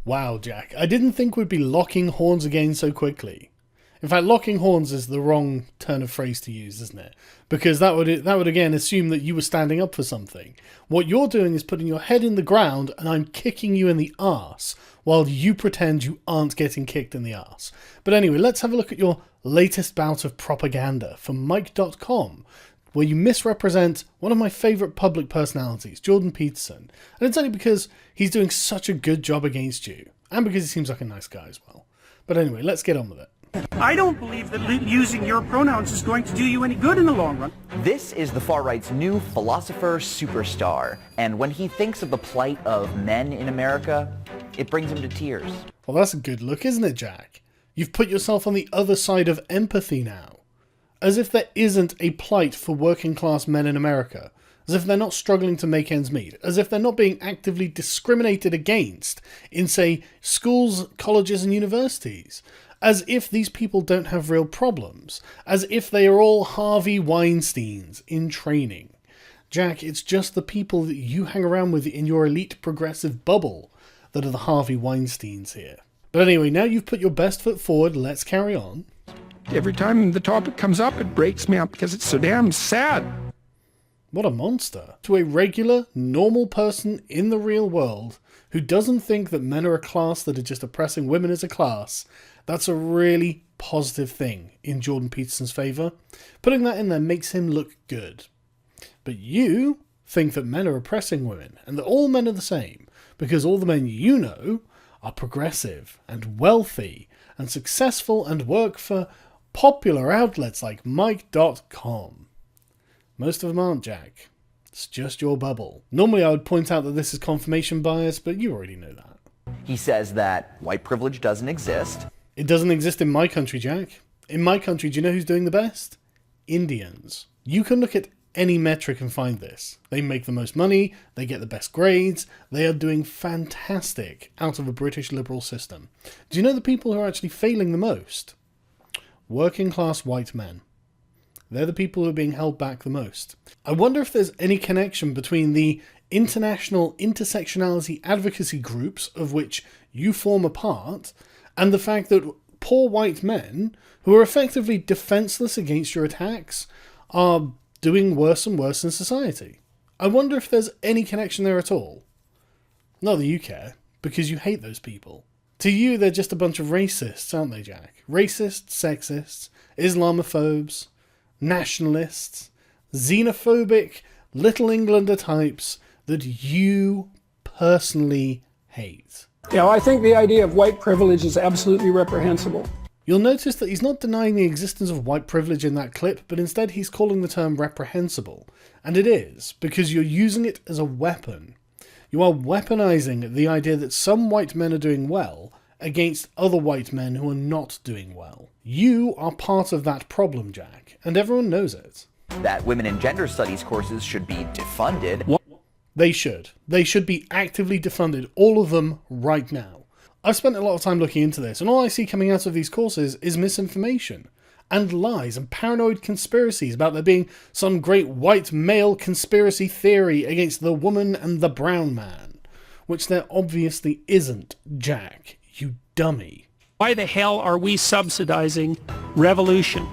Wow, Jack, I didn't think we'd be locking horns again so quickly. In fact, locking horns is the wrong turn of phrase to use, isn't it? Because that would again assume that you were standing up for something. What you're doing is putting your head in the ground and I'm kicking you in the arse while you pretend you aren't getting kicked in the arse. But anyway, let's have a look at your latest bout of propaganda from Mike.com, where you misrepresent one of my favourite public personalities, Jordan Peterson. And it's only because he's doing such a good job against you, and because he seems like a nice guy as well. But anyway, let's get on with it. I don't believe that using your pronouns is going to do you any good in the long run. This is the far-right's new philosopher superstar, and when he thinks of the plight of men in America, it brings him to tears. Well, that's a good look, isn't it, Jack? You've put yourself on the other side of empathy now. As if there isn't a plight for working class men in America. As if they're not struggling to make ends meet. As if they're not being actively discriminated against in, say, schools, colleges and universities. As if these people don't have real problems. As if they are all Harvey Weinsteins in training. Jack, it's just the people that you hang around with in your elite progressive bubble that are the Harvey Weinsteins here. But anyway, now you've put your best foot forward, let's carry on. Every time the topic comes up, it breaks me up because it's so damn sad. What a monster. To a regular, normal person in the real world who doesn't think that men are a class that are just oppressing women as a class, that's a really positive thing in Jordan Peterson's favour. Putting that in there makes him look good. But you think that men are oppressing women and that all men are the same because all the men you know are progressive and wealthy and successful and work for popular outlets like Mike.com. Most of them aren't, Jack. It's just your bubble. Normally I would point out that this is confirmation bias, but you already know that. He says that white privilege doesn't exist. It doesn't exist in my country, Jack. In my country, do you know who's doing the best? Indians. You can look at any metric and find this. They make the most money, they get the best grades, they are doing fantastic out of a British liberal system. Do you know the people who are actually failing the most? Working class white men. They're the people who are being held back the most. I wonder if there's any connection between the international intersectionality advocacy groups of which you form a part and the fact that poor white men, who are effectively defenseless against your attacks, are doing worse and worse in society. I wonder if there's any connection there at all. Not that you care, because you hate those people. To you, they're just a bunch of racists, aren't they, Jack? Racists, sexists, Islamophobes, nationalists, xenophobic, Little Englander types that you personally hate. Yeah, I think the idea of white privilege is absolutely reprehensible. You'll notice that he's not denying the existence of white privilege in that clip, but instead he's calling the term reprehensible. And it is, because you're using it as a weapon. You are weaponizing the idea that some white men are doing well against other white men who are not doing well. You are part of that problem, Jack, and everyone knows it. That women and gender studies courses should be defunded. What? They should. They should be actively defunded, all of them, right now. I've spent a lot of time looking into this, and all I see coming out of these courses is misinformation, and lies, and paranoid conspiracies about there being some great white male conspiracy theory against the woman and the brown man, which there obviously isn't, Jack, you dummy. Why the hell are we subsidizing revolution?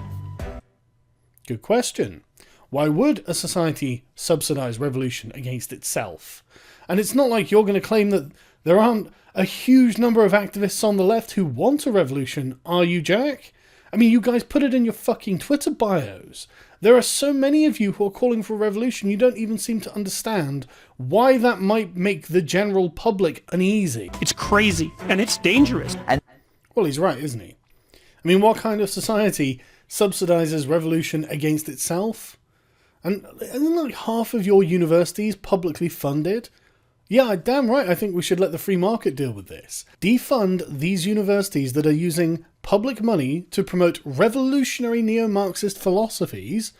Good question. Why would a society subsidize revolution against itself? And it's not like you're going to claim that there aren't a huge number of activists on the left who want a revolution, are you, Jack? I mean, you guys put it in your fucking Twitter bios. There are so many of you who are calling for a revolution, you don't even seem to understand why that might make the general public uneasy. It's crazy, and it's dangerous. Well, he's right, isn't he? I mean, what kind of society subsidizes revolution against itself? And isn't like half of your universities publicly funded? Yeah, damn right, I think we should let the free market deal with this. Defund these universities that are using public money to promote revolutionary neo-Marxist philosophies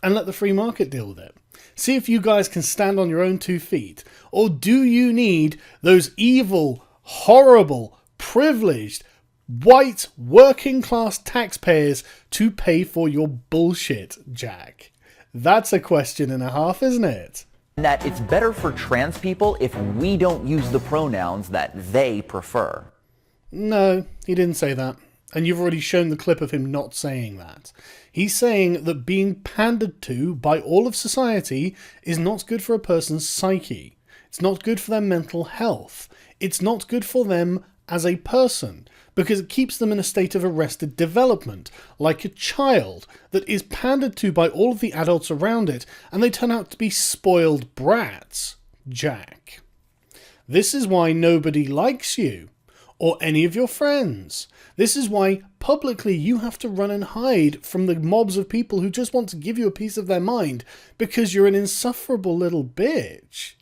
and let the free market deal with it. See if you guys can stand on your own 2 feet. Or do you need those evil, horrible, privileged, white, working class taxpayers to pay for your bullshit, Jack? That's a question and a half, isn't it? And that it's better for trans people if we don't use the pronouns that they prefer. No, he didn't say that. And you've already shown the clip of him not saying that. He's saying that being pandered to by all of society is not good for a person's psyche. It's not good for their mental health. It's not good for them as a person, because it keeps them in a state of arrested development, like a child that is pandered to by all of the adults around it, and they turn out to be spoiled brats. Jack. This is why nobody likes you, or any of your friends. This is why publicly you have to run and hide from the mobs of people who just want to give you a piece of their mind, because you're an insufferable little bitch.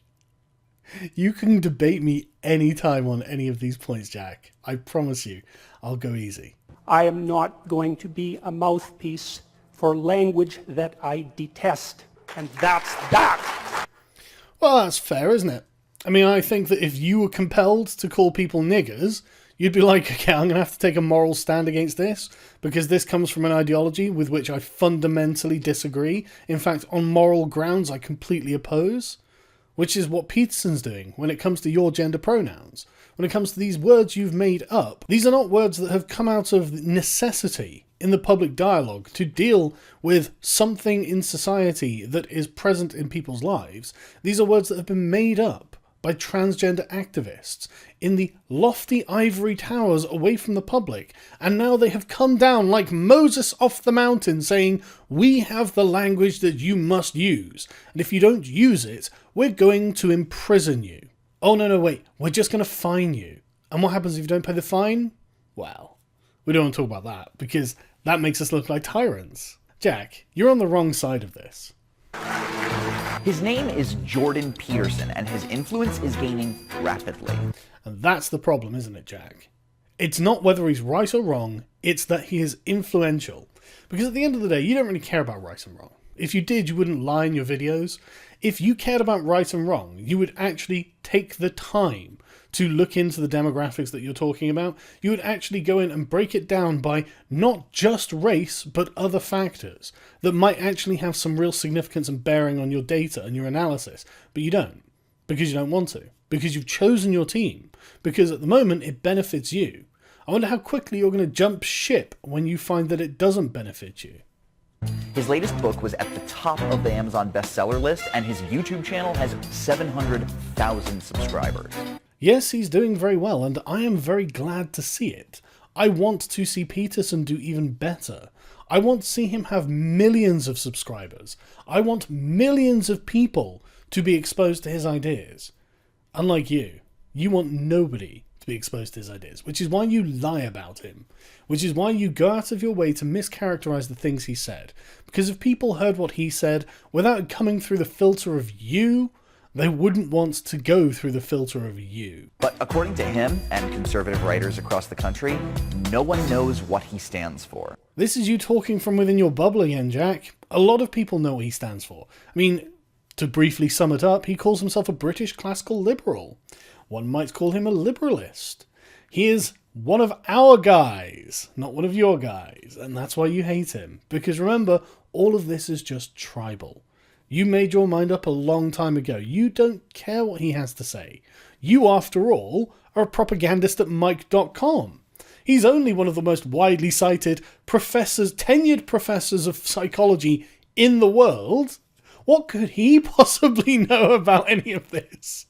You can debate me anytime on any of these points, Jack. I promise you, I'll go easy. I am not going to be a mouthpiece for language that I detest. And that's that. Well, that's fair, isn't it? I mean, I think that if you were compelled to call people niggers, you'd be like, okay, I'm going to have to take a moral stand against this, because this comes from an ideology with which I fundamentally disagree. In fact, on moral grounds, I completely oppose. Which is what Peterson's doing when it comes to your gender pronouns. When it comes to these words you've made up. These are not words that have come out of necessity in the public dialogue to deal with something in society that is present in people's lives. These are words that have been made up by transgender activists in the lofty ivory towers away from the public, and now they have come down like Moses off the mountain saying, we have the language that you must use, and if you don't use it, we're going to imprison you. Oh no, wait, we're just going to fine you. And what happens if you don't pay the fine? Well, we don't want to talk about that, because that makes us look like tyrants. Jack, you're on the wrong side of this. His name is Jordan Peterson, and his influence is gaining rapidly. And that's the problem, isn't it, Jack? It's not whether he's right or wrong, it's that he is influential. Because at the end of the day, you don't really care about right and wrong. If you did, you wouldn't lie in your videos. If you cared about right and wrong, you would actually take the time to look into the demographics that you're talking about. You would actually go in and break it down by not just race, but other factors that might actually have some real significance and bearing on your data and your analysis. But you don't, because you don't want to, because you've chosen your team, because at the moment it benefits you. I wonder how quickly you're going to jump ship when you find that it doesn't benefit you. His latest book was at the top of the Amazon bestseller list, and his YouTube channel has 700,000 subscribers. Yes, he's doing very well, and I am very glad to see it. I want to see Peterson do even better. I want to see him have millions of subscribers. I want millions of people to be exposed to his ideas. Unlike you want nobody to be exposed to his ideas, which is why you lie about him, which is why you go out of your way to mischaracterize the things he said. Because if people heard what he said without coming through the filter of you, they wouldn't want to go through the filter of you. But according to him and conservative writers across the country, no one knows what he stands for. This is you talking from within your bubble again, Jack. A lot of people know what he stands for. I mean, to briefly sum it up, he calls himself a British classical liberal. One might call him a liberalist. He is one of our guys, not one of your guys, and that's why you hate him. Because remember, all of this is just tribal. You made your mind up a long time ago. You don't care what he has to say. You, after all, are a propagandist at Mike.com. He's only one of the most widely cited professors, tenured professors of psychology in the world. What could he possibly know about any of this?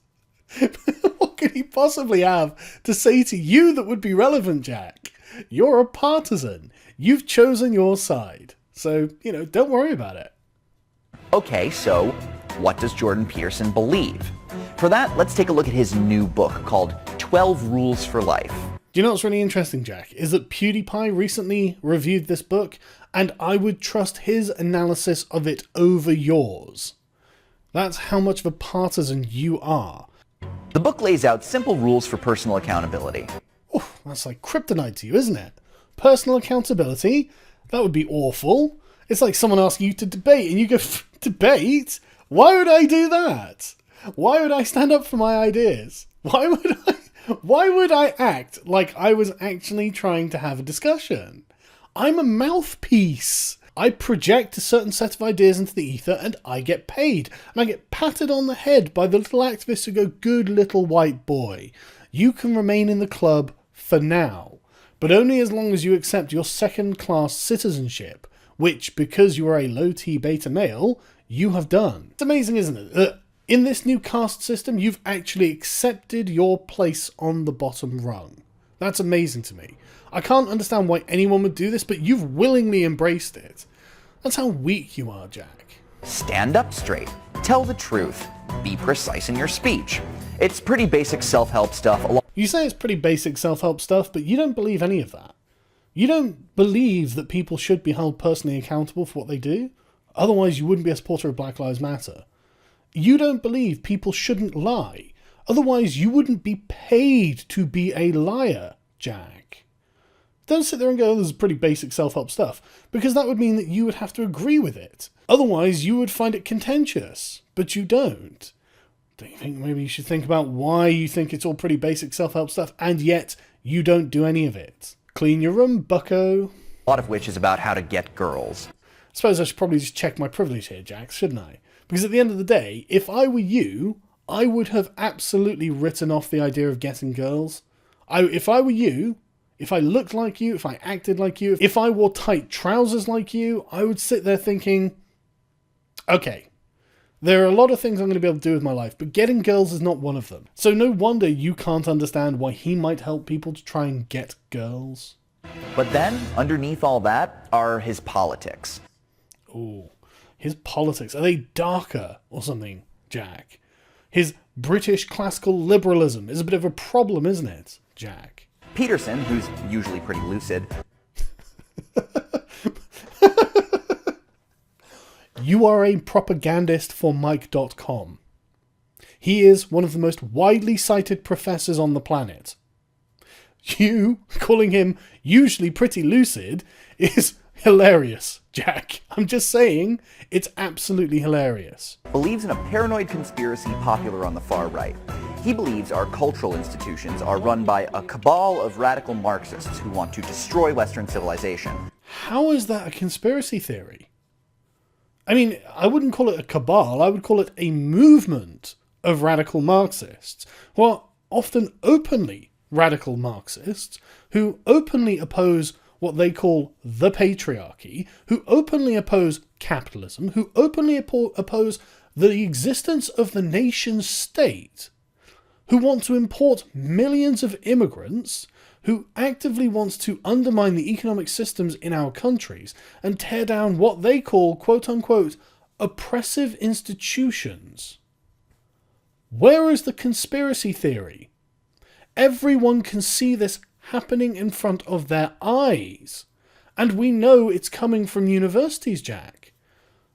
What could he possibly have to say to you that would be relevant, Jack? You're a partisan. You've chosen your side. So, don't worry about it. Okay, so what does Jordan Peterson believe? For that, let's take a look at his new book called 12 Rules for Life. Do you know what's really interesting, Jack? Is that PewDiePie recently reviewed this book, and I would trust his analysis of it over yours. That's how much of a partisan you are. The book lays out simple rules for personal accountability. Oof, that's like kryptonite to you, isn't it? Personal accountability? That would be awful. It's like someone asking you to debate, and you go, debate? Why would I do that? Why would I stand up for my ideas? Why would I act like I was actually trying to have a discussion? I'm a mouthpiece. I project a certain set of ideas into the ether and I get paid. And I get patted on the head by the little activists who go, good little white boy. You can remain in the club for now, but only as long as you accept your second-class citizenship, which, because you are a low-T beta male, you have done. It's amazing, isn't it, that in this new caste system, you've actually accepted your place on the bottom rung. That's amazing to me. I can't understand why anyone would do this, but you've willingly embraced it. That's how weak you are, Jack. Stand up straight. Tell the truth. Be precise in your speech. It's pretty basic self-help stuff. You say it's pretty basic self-help stuff, but you don't believe any of that. You don't believe that people should be held personally accountable for what they do. Otherwise, you wouldn't be a supporter of Black Lives Matter. You don't believe people shouldn't lie. Otherwise, you wouldn't be paid to be a liar, Jack. Don't sit there and go, this is pretty basic self-help stuff, because that would mean that you would have to agree with it. Otherwise, you would find it contentious, but you don't. Don't you think maybe you should think about why you think it's all pretty basic self-help stuff, and yet you don't do any of it? Clean your room, bucko. A lot of which is about how to get girls. I suppose I should probably just check my privilege here, Jack, shouldn't I? Because at the end of the day, if I were you, I would have absolutely written off the idea of getting girls. If I were you, if I looked like you, if I acted like you, if I wore tight trousers like you, I would sit there thinking, okay, there are a lot of things I'm going to be able to do with my life, but getting girls is not one of them. So no wonder you can't understand why he might help people to try and get girls. But then, underneath all that, are his politics. Ooh, his politics. Are they darker or something, Jack? His British classical liberalism is a bit of a problem, isn't it, Jack? Peterson, who's usually pretty lucid. You are a propagandist for Mike.com. He is one of the most widely cited professors on the planet. You calling him usually pretty lucid is hilarious, Jack. I'm just saying, it's absolutely hilarious. Believes in a paranoid conspiracy popular on the far right. He believes our cultural institutions are run by a cabal of radical Marxists who want to destroy Western civilization. How is that a conspiracy theory? I mean, I wouldn't call it a cabal, I would call it a movement of radical Marxists, who are often openly radical Marxists, who openly oppose what they call the patriarchy, who openly oppose capitalism, who openly oppose the existence of the nation state, who want to import millions of immigrants, who actively wants to undermine the economic systems in our countries and tear down what they call, quote-unquote, oppressive institutions. Where is the conspiracy theory? Everyone can see this happening in front of their eyes. And we know it's coming from universities, Jack.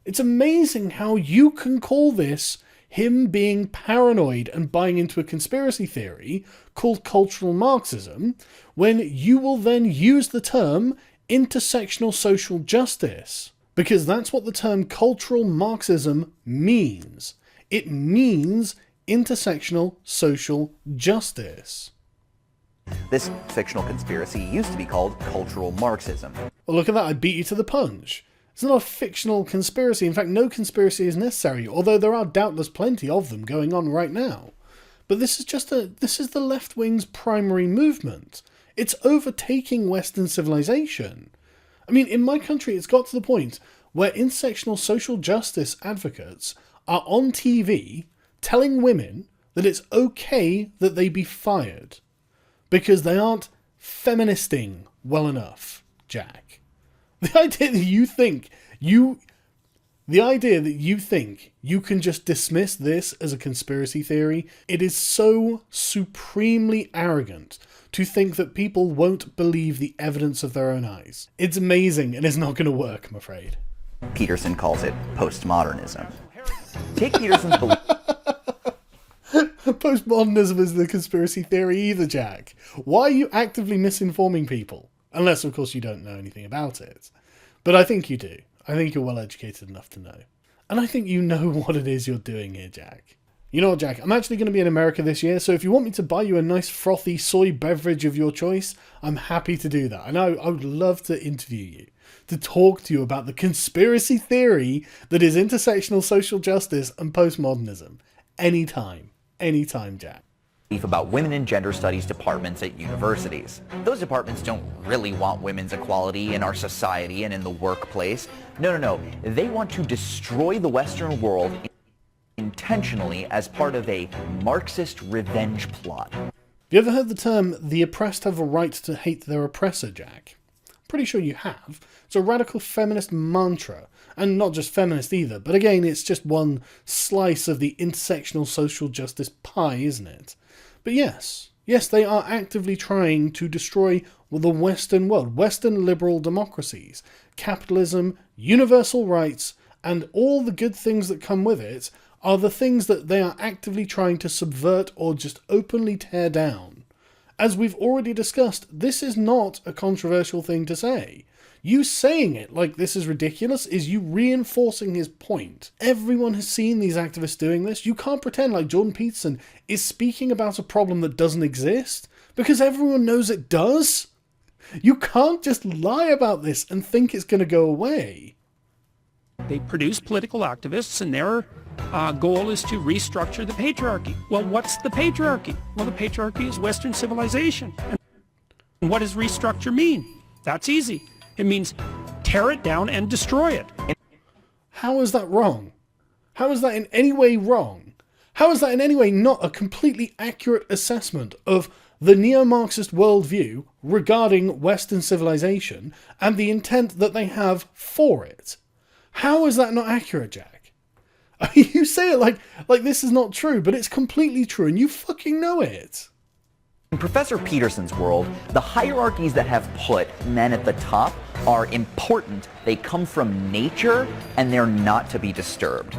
It's amazing how you can call this him being paranoid and buying into a conspiracy theory called cultural Marxism, when you will then use the term intersectional social justice. Because that's what the term cultural Marxism means. It means intersectional social justice. This fictional conspiracy used to be called cultural Marxism. Well, look at that, I beat you to the punch. It's not a fictional conspiracy. In fact, no conspiracy is necessary, although there are doubtless plenty of them going on right now. But this is the left wing's primary movement. It's overtaking Western civilization. I mean, in my country, it's got to the point where intersectional social justice advocates are on TV telling women that it's okay that they be fired because they aren't feministing well enough, Jack. The idea that you think you can just dismiss this as a conspiracy theory, it is so supremely arrogant to think that people won't believe the evidence of their own eyes. It's amazing and it's not going to work, I'm afraid. Peterson calls it postmodernism. Take Peterson's belief. Postmodernism isn't a conspiracy theory either, Jack. Why are you actively misinforming people? Unless, of course, you don't know anything about it. But I think you do. I think you're well educated enough to know. And I think you know what it is you're doing here, Jack. You know what, Jack? I'm actually going to be in America this year, so if you want me to buy you a nice frothy soy beverage of your choice, I'm happy to do that. And I would love to interview you. to talk to you about the conspiracy theory that is intersectional social justice and postmodernism. Anytime. Anytime, Jack. About women and gender studies departments at universities. Those departments don't really want women's equality in our society and in the workplace. No. They want to destroy the Western world intentionally as part of a Marxist revenge plot. Have you ever heard the term, the oppressed have a right to hate their oppressor, Jack? Pretty sure you have. It's a radical feminist mantra. And not just feminist either, but again, it's just one slice of the intersectional social justice pie, isn't it? But yes, they are actively trying to destroy the Western world, Western liberal democracies, capitalism, universal rights, and all the good things that come with it are the things that they are actively trying to subvert or just openly tear down. As we've already discussed, this is not a controversial thing to say. You saying it like this is ridiculous is you reinforcing his point. Everyone has seen these activists doing this. You can't pretend like Jordan Peterson is speaking about a problem that doesn't exist, because everyone knows it does. You can't just lie about this and think it's going to go away. They produce political activists, and their goal is to restructure the patriarchy. Well, what's the patriarchy? Well, the patriarchy is Western civilization. And what does restructure mean? That's easy. It means tear it down and destroy it. How is that wrong? How is that in any way wrong? How is that in any way not a completely accurate assessment of the neo-Marxist worldview regarding Western civilization and the intent that they have for it? How is that not accurate, Jack? You say it like this is not true, but it's completely true and you fucking know it. In Professor Peterson's world, the hierarchies that have put men at the top are important. They come from nature, and they're not to be disturbed.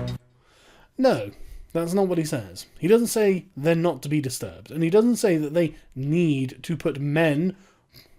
No, that's not what he says. He doesn't say they're not to be disturbed, and he doesn't say that they need to put men,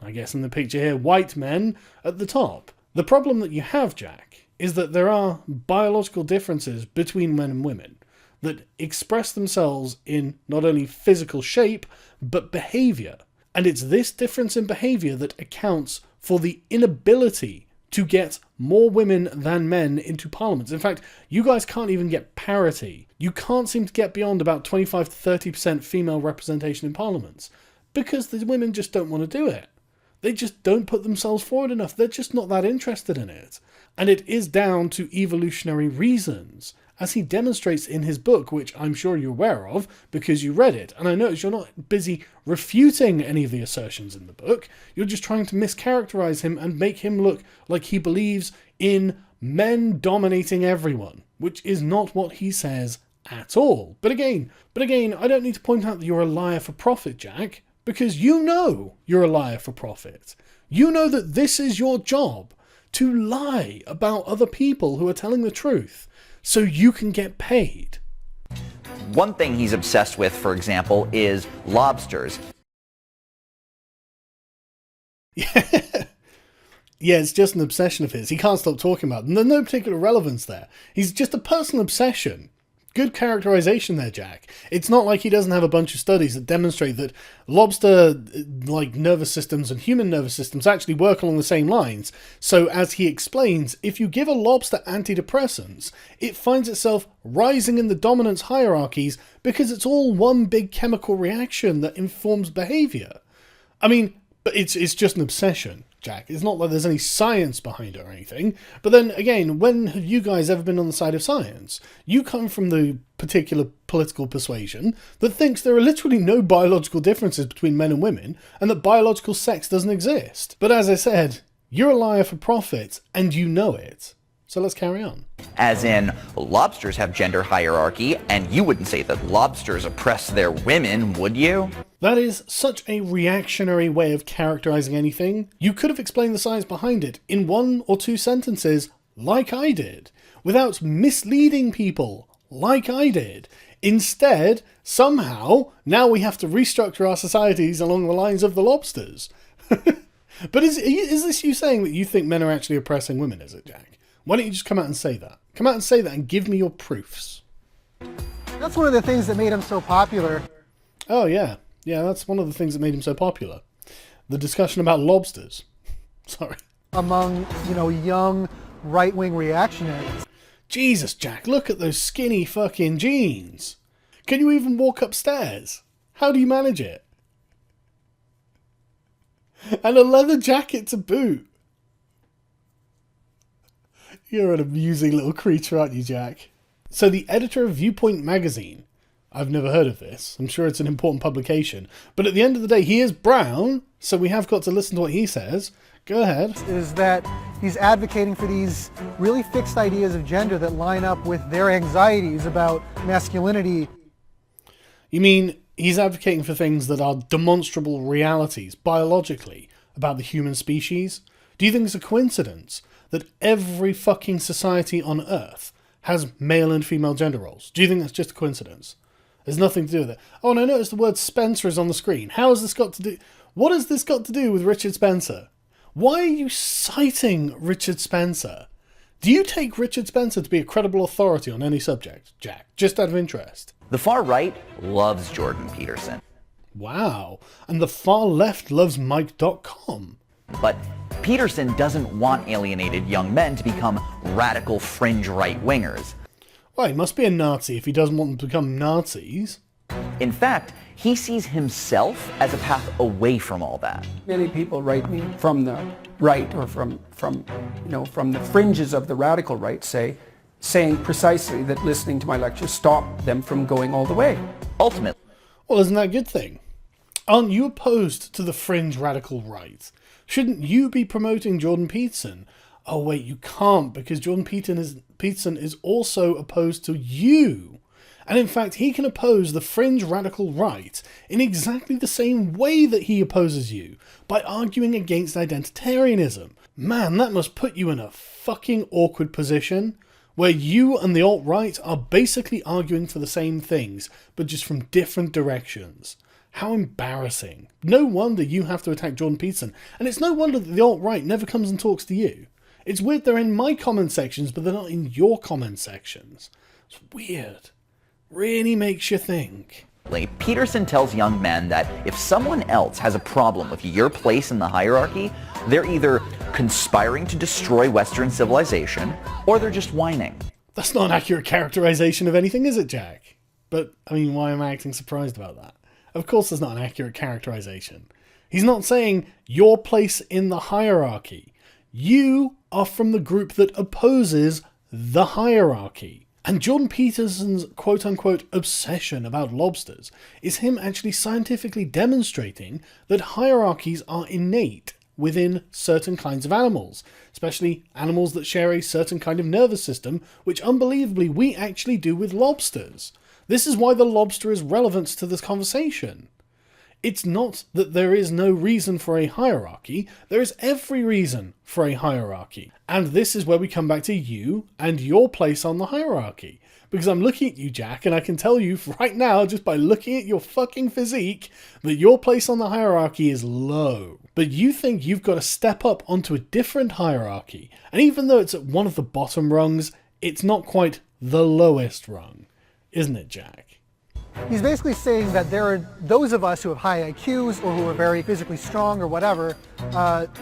I guess in the picture here, white men, at the top. The problem that you have, Jack, is that there are biological differences between men and women that express themselves in not only physical shape, but behaviour. And it's this difference in behaviour that accounts for the inability to get more women than men into parliaments. In fact, you guys can't even get parity. You can't seem to get beyond about 25 to 30% female representation in parliaments, because the women just don't want to do it. They just don't put themselves forward enough. They're just not that interested in it. And it is down to evolutionary reasons, as he demonstrates in his book, which I'm sure you're aware of because you read it. And I notice you're not busy refuting any of the assertions in the book. You're just trying to mischaracterize him and make him look like he believes in men dominating everyone, which is not what he says at all. But again, I don't need to point out that you're a liar for profit, Jack, because you know you're a liar for profit. You know that this is your job, to lie about other people who are telling the truth, so you can get paid. One thing he's obsessed with, for example, is lobsters. Yeah, it's just an obsession of his. He can't stop talking about them. There's no particular relevance there. He's just a personal obsession. Good characterization there, Jack. It's not like he doesn't have a bunch of studies that demonstrate that lobster nervous systems and human nervous systems actually work along the same lines. So as he explains, if you give a lobster antidepressants, it finds itself rising in the dominance hierarchies because it's all one big chemical reaction that informs behavior. I mean, but it's just an obsession, Jack. It's not like there's any science behind it or anything. But then again, when have you guys ever been on the side of science? You come from the particular political persuasion that thinks there are literally no biological differences between men and women, and that biological sex doesn't exist. But as I said, you're a liar for profit, and you know it. So let's carry on. As in, lobsters have gender hierarchy, and you wouldn't say that lobsters oppress their women, would you? That is such a reactionary way of characterizing anything. You could have explained the science behind it in 1 or 2 sentences, like I did, without misleading people, like I did. Instead, somehow, now we have to restructure our societies along the lines of the lobsters. But is this you saying that you think men are actually oppressing women, is it, Jack? Why don't you just come out and say that? Come out and say that and give me your proofs. That's one of the things that made him so popular. Oh, yeah. Yeah, that's one of the things that made him so popular. The discussion about lobsters. Sorry. among, young right-wing reactionaries. Jesus, Jack, look at those skinny fucking jeans. Can you even walk upstairs? How do you manage it? And a leather jacket to boot. You're an amusing little creature, aren't you, Jack? So the editor of Viewpoint magazine, I've never heard of this. I'm sure it's an important publication. But at the end of the day, he is brown, so we have got to listen to what he says. Go ahead. Is that he's advocating for these really fixed ideas of gender that line up with their anxieties about masculinity. You mean he's advocating for things that are demonstrable realities, biologically, about the human species? Do you think it's a coincidence that every fucking society on Earth has male and female gender roles? Do you think that's just a coincidence? There's nothing to do with it. Oh, and I noticed the word Spencer is on the screen. How has this got to do... What has this got to do with Richard Spencer? Why are you citing Richard Spencer? Do you take Richard Spencer to be a credible authority on any subject, Jack? Just out of interest. The far right loves Jordan Peterson. Wow. And the far left loves Mike.com. But Peterson doesn't want alienated young men to become radical fringe right-wingers. Well, he must be a Nazi if he doesn't want them to become Nazis. In fact, he sees himself as a path away from all that. Many people write me from the right or from the fringes of the radical right, saying precisely that listening to my lectures stopped them from going all the way. Ultimately, Well, isn't that a good thing? Aren't you opposed to the fringe radical right? Shouldn't you be promoting Jordan Peterson? Oh wait, you can't, because Jordan Peterson is also opposed to you. And in fact, he can oppose the fringe radical right in exactly the same way that he opposes you, by arguing against identitarianism. Man, that must put you in a fucking awkward position, where you and the alt-right are basically arguing for the same things, but just from different directions. How embarrassing. No wonder you have to attack Jordan Peterson, and it's no wonder that the alt-right never comes and talks to you. It's weird they're in my comment sections, but they're not in your comment sections. It's weird. Really makes you think. Peterson tells young men that if someone else has a problem with your place in the hierarchy, they're either conspiring to destroy Western civilization, or they're just whining. That's not an accurate characterization of anything, is it, Jack? But, I mean, why am I acting surprised about that? Of course that's not an accurate characterization. He's not saying your place in the hierarchy. You are from the group that opposes the hierarchy. And Jordan Peterson's quote-unquote obsession about lobsters is him actually scientifically demonstrating that hierarchies are innate within certain kinds of animals, especially animals that share a certain kind of nervous system, which unbelievably we actually do with lobsters. This is why the lobster is relevant to this conversation. It's not that there is no reason for a hierarchy, there is every reason for a hierarchy. And this is where we come back to you and your place on the hierarchy. Because I'm looking at you, Jack, and I can tell you right now, just by looking at your fucking physique, that your place on the hierarchy is low. But you think you've got to step up onto a different hierarchy. And even though it's at one of the bottom rungs, it's not quite the lowest rung. Isn't it, Jack? He's basically saying that there are those of us who have high IQs or who are very physically strong or whatever,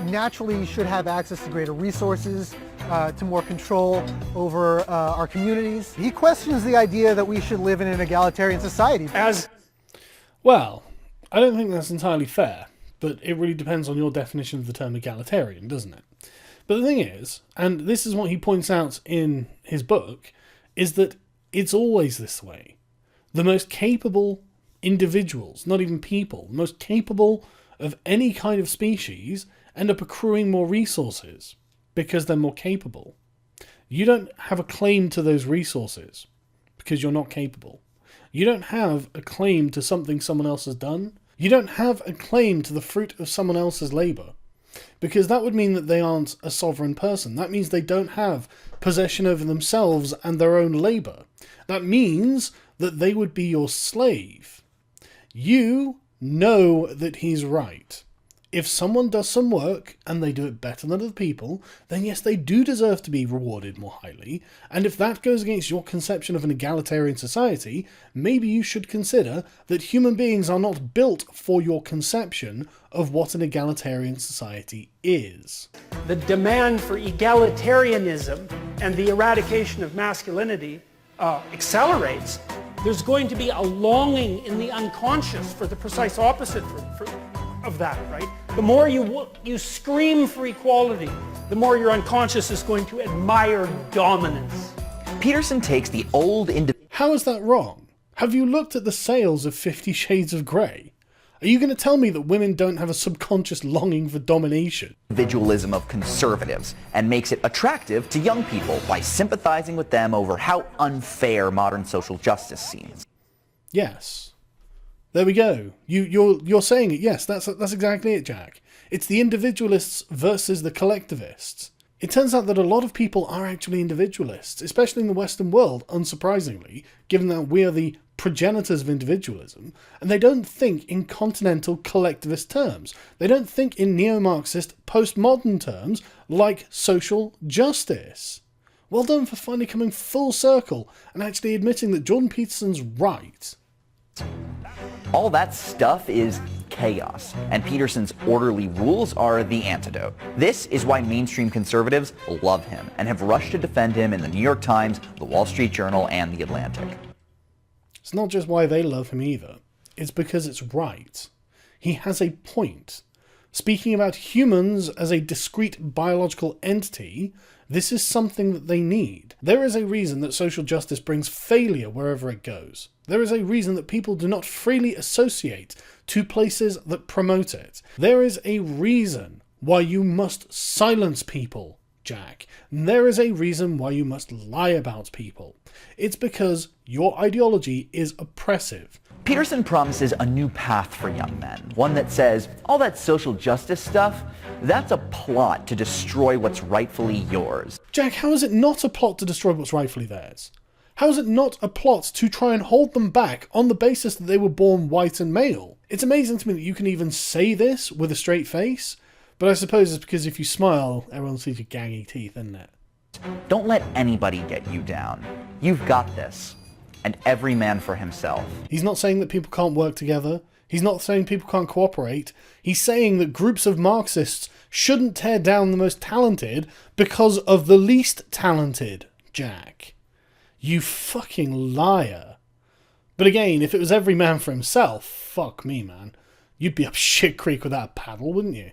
naturally should have access to greater resources, to more control over our communities. He questions the idea that we should live in an egalitarian society. Well, I don't think that's entirely fair, but it really depends on your definition of the term egalitarian, doesn't it? But the thing is, and this is what he points out in his book, is that it's always this way. The most capable individuals, not even people, the most capable of any kind of species end up accruing more resources because they're more capable. You don't have a claim to those resources because you're not capable. You don't have a claim to something someone else has done. You don't have a claim to the fruit of someone else's labour, because that would mean that they aren't a sovereign person. That means they don't have possession over themselves and their own labour. That means that they would be your slave. You know that he's right. If someone does some work and they do it better than other people, then yes, they do deserve to be rewarded more highly. And if that goes against your conception of an egalitarian society, maybe you should consider that human beings are not built for your conception of what an egalitarian society is. the demand for egalitarianism and the eradication of masculinity accelerates, there's going to be a longing in the unconscious for the precise opposite of that, right? The more you scream for equality, the more your unconscious is going to admire dominance. Peterson takes the old How is that wrong? Have you looked at the sales of 50 Shades of Grey? Are you going to tell me that women don't have a subconscious longing for domination? individualism of conservatives and makes it attractive to young people by sympathizing with them over how unfair modern social justice seems. Yes. There we go. You're saying it. Yes, that's exactly it, Jack. It's the individualists versus the collectivists. It turns out that a lot of people are actually individualists, especially in the Western world, unsurprisingly, given that we are the progenitors of individualism, and they don't think in continental collectivist terms. They don't think in neo-Marxist postmodern terms like social justice. Well done for finally coming full circle and actually admitting that Jordan Peterson's right. All that stuff is chaos, and Peterson's orderly rules are the antidote. This is why mainstream conservatives love him and have rushed to defend him in the New York Times, the Wall Street Journal, and the Atlantic. It's not just why they love him either. It's because it's right. He has a point. Speaking about humans as a discrete biological entity, this is something that they need. There is a reason that social justice brings failure wherever it goes. There is a reason that people do not freely associate to places that promote it. There is a reason why you must silence people, Jack. And there is a reason why you must lie about people. It's because your ideology is oppressive. Peterson promises a new path for young men, one that says, all that social justice stuff, that's a plot to destroy what's rightfully yours. Jack, how is it not a plot to destroy what's rightfully theirs? How is it not a plot to try and hold them back on the basis that they were born white and male? It's amazing to me that you can even say this with a straight face, but I suppose it's because if you smile, everyone sees your gaggy teeth, isn't it? Don't let anybody get you down. You've got this. And every man for himself. He's not saying that people can't work together. He's not saying people can't cooperate. He's saying that groups of Marxists shouldn't tear down the most talented because of the least talented, Jack. You fucking liar. But again, if it was every man for himself, fuck me, man. You'd be up shit creek without a paddle, wouldn't you?